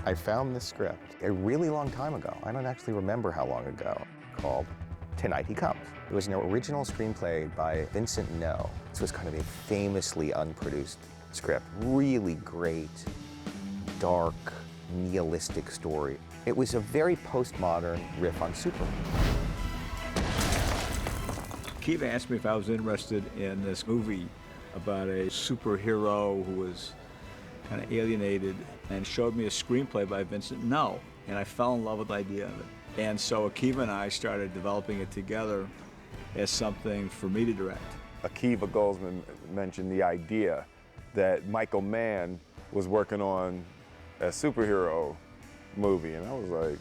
I found this script a really long time ago. I don't actually remember how long ago, called Tonight He Comes. It was an original screenplay by Vincent No. This was kind of a famously unproduced script. Really great, dark, nihilistic story. It was a very postmodern riff on Superman. Keith asked me if I was interested in this movie about a superhero who was kind of alienated, and showed me a screenplay by Vincent No, and I fell in love with the idea of it. And so Akiva and I started developing it together as something for me to direct. Akiva Goldsman mentioned the idea that Michael Mann was working on a superhero movie, and I was like,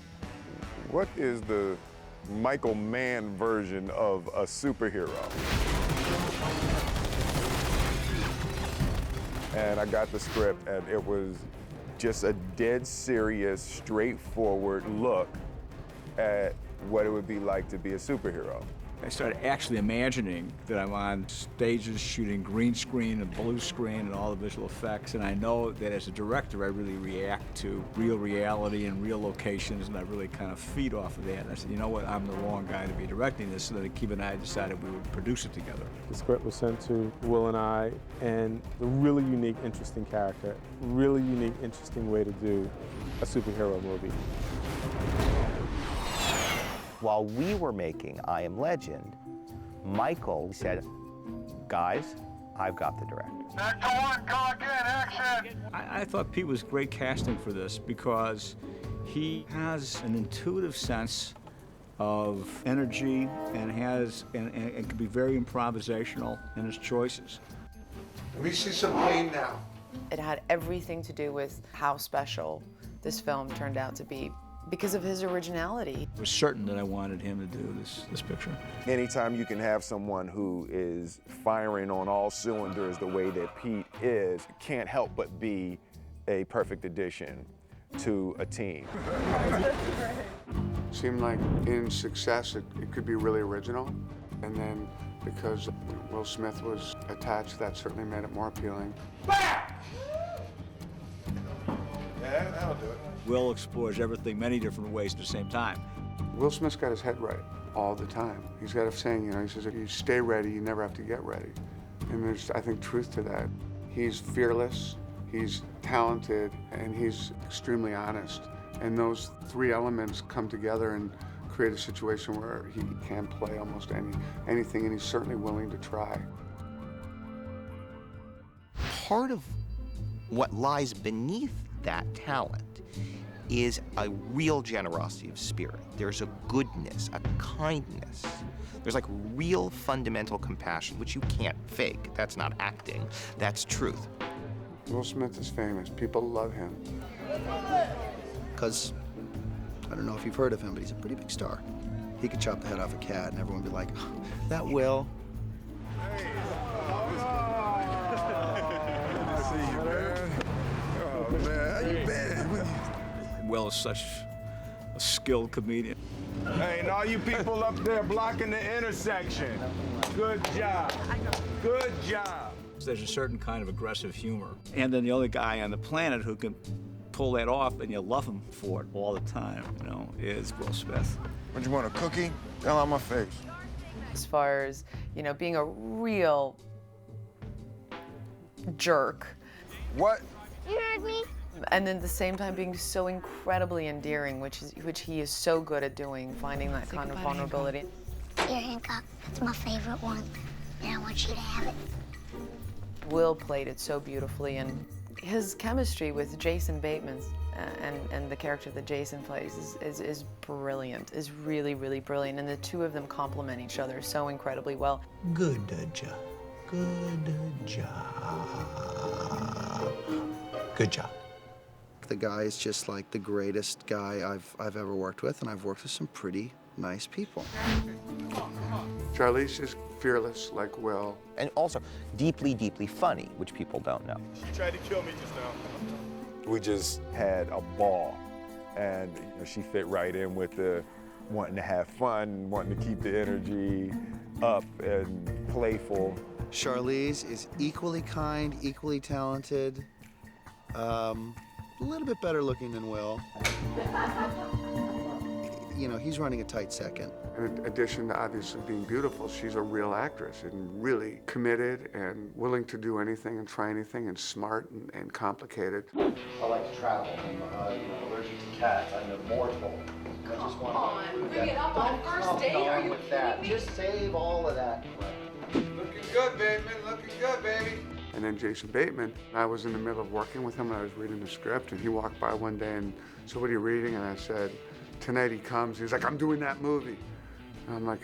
what is the Michael Mann version of a superhero? And I got the script, and it was just a dead serious, straightforward look at what it would be like to be a superhero. I started actually imagining that I'm on stages shooting green screen and blue screen and all the visual effects, and I know that as a director I really react to real reality and real locations, and I really kind of feed off of that. And I said, you know what, I'm the wrong guy to be directing this, so then Akiva and I decided we would produce it together. The script was sent to Will and I, and a really unique, interesting character, really unique, interesting way to do a superhero movie. While we were making I Am Legend, Michael said, guys, I've got the director. Back to one, clock in, action! I thought Pete was great casting for this because he has an intuitive sense of energy and can be very improvisational in his choices. Let me see some pain now. It had everything to do with how special this film turned out to be because of his originality. I was certain that I wanted him to do this picture. Anytime you can have someone who is firing on all cylinders the way that Pete is, it can't help but be a perfect addition to a team. Seemed like in Success it could be really original, and then because Will Smith was attached, that certainly made it more appealing. Yeah, that'll do it. Will explores everything many different ways at the same time. Will Smith's got his head right all the time. He's got a saying, you know, he says, if you stay ready, you never have to get ready. And there's, I think, truth to that. He's fearless, he's talented, and he's extremely honest. And those three elements come together and create a situation where he can play almost anything, and he's certainly willing to try. Part of what lies beneath that talent is a real generosity of spirit. There's a goodness, a kindness. There's like real fundamental compassion, which you can't fake. That's not acting, that's truth. Will Smith is famous. People love him. Because, I don't know if you've heard of him, but he's a pretty big star. He could chop the head off a cat and everyone would be like, oh, that Will. Hey. Good to see you, man. Oh, man, how you been? Will is such a skilled comedian. Hey, and all you people up there blocking the intersection, good job. Good job. There's a certain kind of aggressive humor. And then the only guy on the planet who can pull that off and you love him for it all the time, you know, is Will Smith. What, you want a cookie? Hell on my face. As far as, you know, being a real jerk. What? You heard me? And then at the same time being so incredibly endearing, which he is so good at doing, finding that kind of vulnerability. Here, Hancock, that's my favorite one, and I want you to have it. Will played it so beautifully, and his chemistry with Jason Bateman and the character that Jason plays is brilliant, is really, really brilliant, and the two of them complement each other so incredibly well. Good job. Good job. Good job. The guy is just like the greatest guy I've ever worked with, and I've worked with some pretty nice people. Charlize is fearless like Will. And also deeply, deeply funny, which people don't know. She tried to kill me just now. We just had a ball, and you know, she fit right in with the wanting to have fun, wanting to keep the energy up and playful. Charlize is equally kind, equally talented, a a little bit better looking than Will. You know, he's running a tight second. In addition to obviously being beautiful, she's a real actress and really committed and willing to do anything and try anything and smart and complicated. I like to travel. I'm allergic to cats. I'm immortal. I just want to bring it up on first date? Are you with that. Just save all of that. Looking good, Bateman. Looking good, baby. And then Jason Bateman, I was in the middle of working with him and I was reading the script and he walked by one day and, so what are you reading? And I said, Tonight He Comes. He's like, I'm doing that movie. And I'm like,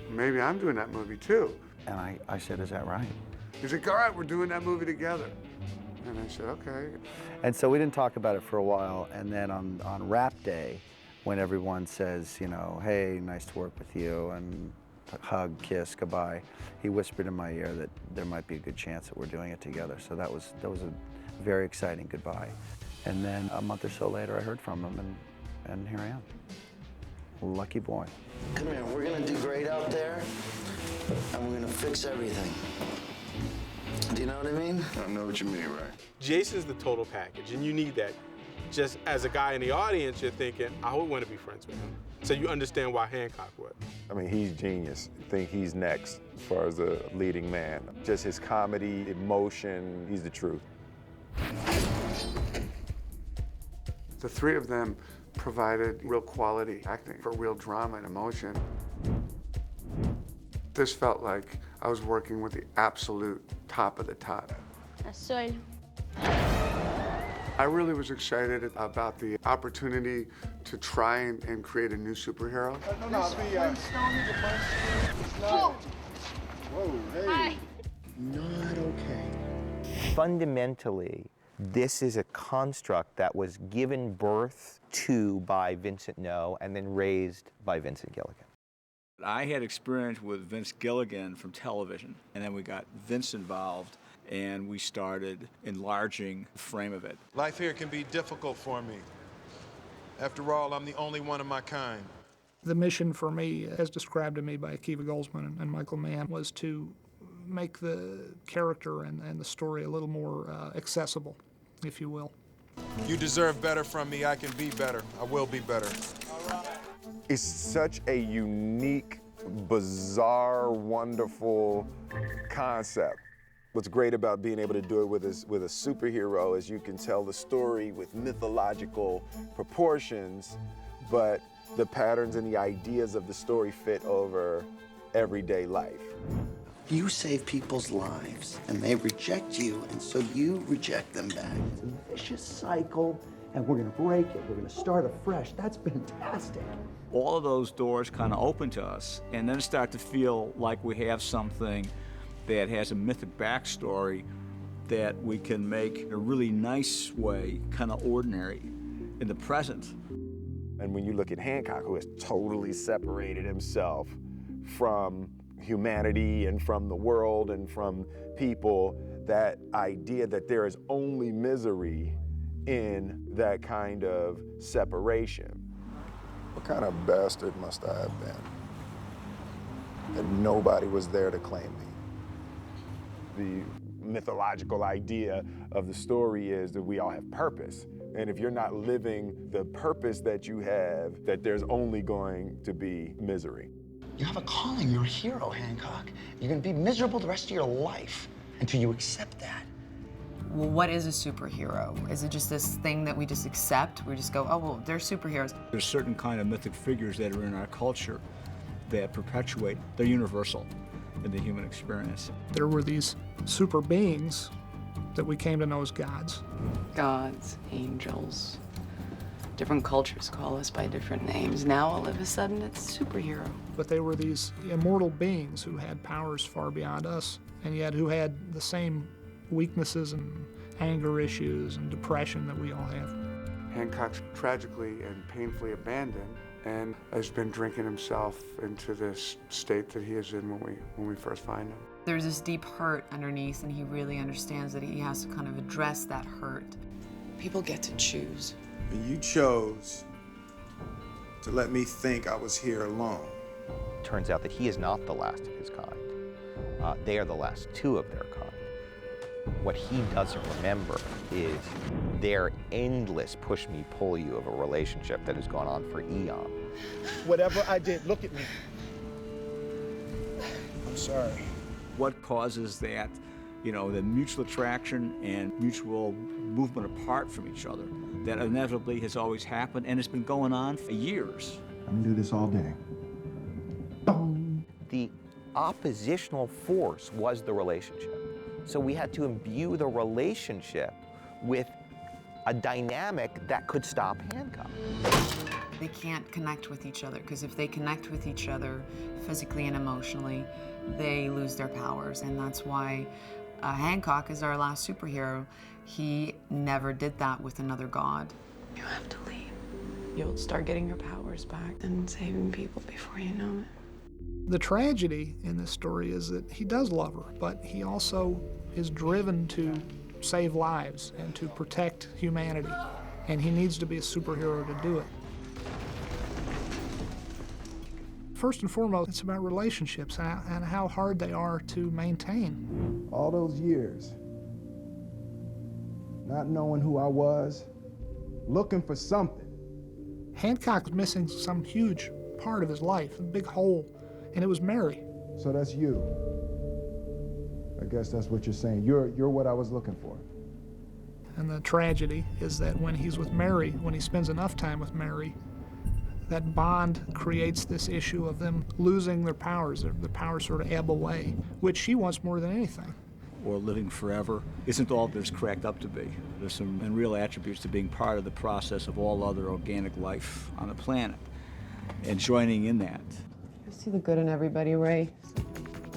maybe I'm doing that movie too. And I said, is that right? He's like, all right, we're doing that movie together. And I said, okay. And so we didn't talk about it for a while. And then on Rap Day, when everyone says, you know, hey, nice to work with you, and hug, kiss, goodbye, he whispered in my ear that there might be a good chance that we're doing it together. So that was a very exciting goodbye. And then a month or so later, I heard from him, and here I am. Lucky boy. Come here, we're gonna do great out there, and we're gonna fix everything. Do you know what I mean? I know what you mean, right? Jason's the total package, and you need that. Just as a guy in the audience, you're thinking, I would want to be friends with him. So you understand why Hancock would. I mean, he's genius. I think he's next as far as a leading man. Just his comedy, emotion, he's the truth. The three of them provided real quality acting for real drama and emotion. This felt like I was working with the absolute top of the top. Azul. I really was excited about the opportunity to try and create a new superhero. Whoa, hey. Hi. Not okay. Fundamentally, this is a construct that was given birth to by Vincent No and then raised by Vincent Gilligan. I had experience with Vince Gilligan from television, and then we got Vince involved, and we started enlarging the frame of it. Life here can be difficult for me. After all, I'm the only one of my kind. The mission for me, as described to me by Akiva Goldsman and Michael Mann, was to make the character and the story a little more accessible, if you will. You deserve better from me. I can be better. I will be better. It's such a unique, bizarre, wonderful concept. What's great about being able to do it with a superhero is you can tell the story with mythological proportions, but the patterns and the ideas of the story fit over everyday life. You save people's lives, and they reject you, and so you reject them back. It's a vicious cycle, and we're gonna break it. We're gonna start afresh. That's fantastic. All of those doors kind of open to us, and then start to feel like we have something that has a mythic backstory that we can make in a really nice way, kind of ordinary in the present. And when you look at Hancock, who has totally separated himself from humanity and from the world and from people, that idea that there is only misery in that kind of separation. What kind of bastard must I have been that nobody was there to claim me? The mythological idea of the story is that we all have purpose. And if you're not living the purpose that you have, that there's only going to be misery. You have a calling. You're a hero, Hancock. You're gonna be miserable the rest of your life until you accept that. Well, what is a superhero? Is it just this thing that we just accept? We just go, oh, well, they're superheroes. There's certain kind of mythic figures that are in our culture that perpetuate, they're universal in the human experience. There were these super beings that we came to know as gods. Gods, angels, different cultures call us by different names. Now all of a sudden it's superhero. But they were these immortal beings who had powers far beyond us, and yet who had the same weaknesses and anger issues and depression that we all have. Hancock's tragically and painfully abandoned and has been drinking himself into this state that he is in when we first find him. There's this deep hurt underneath, and he really understands that he has to kind of address that hurt. People get to choose. And you chose to let me think I was here alone. Turns out that he is not the last of his kind. They are the last two of their kind. What he doesn't remember is their endless push-me-pull-you of a relationship that has gone on for eons. Whatever I did, look at me. I'm sorry. What causes that, you know, the mutual attraction and mutual movement apart from each other that inevitably has always happened and has been going on for years. I'm gonna do this all day. The oppositional force was the relationship. So we had to imbue the relationship with a dynamic that could stop Hancock. They can't connect with each other, because if they connect with each other physically and emotionally, they lose their powers. And that's why Hancock is our last superhero. He never did that with another god. You have to leave. You'll start getting your powers back and saving people before you know it. The tragedy in this story is that he does love her, but he also is driven to save lives and to protect humanity. And he needs to be a superhero to do it. First and foremost, it's about relationships and how hard they are to maintain. All those years, not knowing who I was, looking for something. Hancock's missing some huge part of his life, a big hole, and it was Mary. So that's you. I guess that's what you're saying. You're what I was looking for. And the tragedy is that when he's with Mary, when he spends enough time with Mary, that bond creates this issue of them losing their powers. The powers sort of ebb away, which she wants more than anything. Or living forever isn't all there's cracked up to be. There's some real attributes to being part of the process of all other organic life on the planet and joining in that. I see the good in everybody, Ray.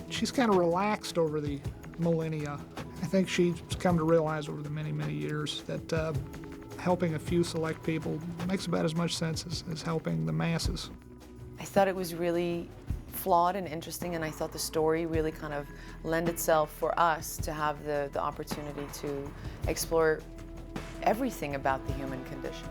She's kind of relaxed over the millennia. I think she's come to realize over the many, many years that helping a few select people makes about as much sense as helping the masses. I thought it was really flawed and interesting, and I thought the story really kind of lent itself for us to have the opportunity to explore everything about the human condition.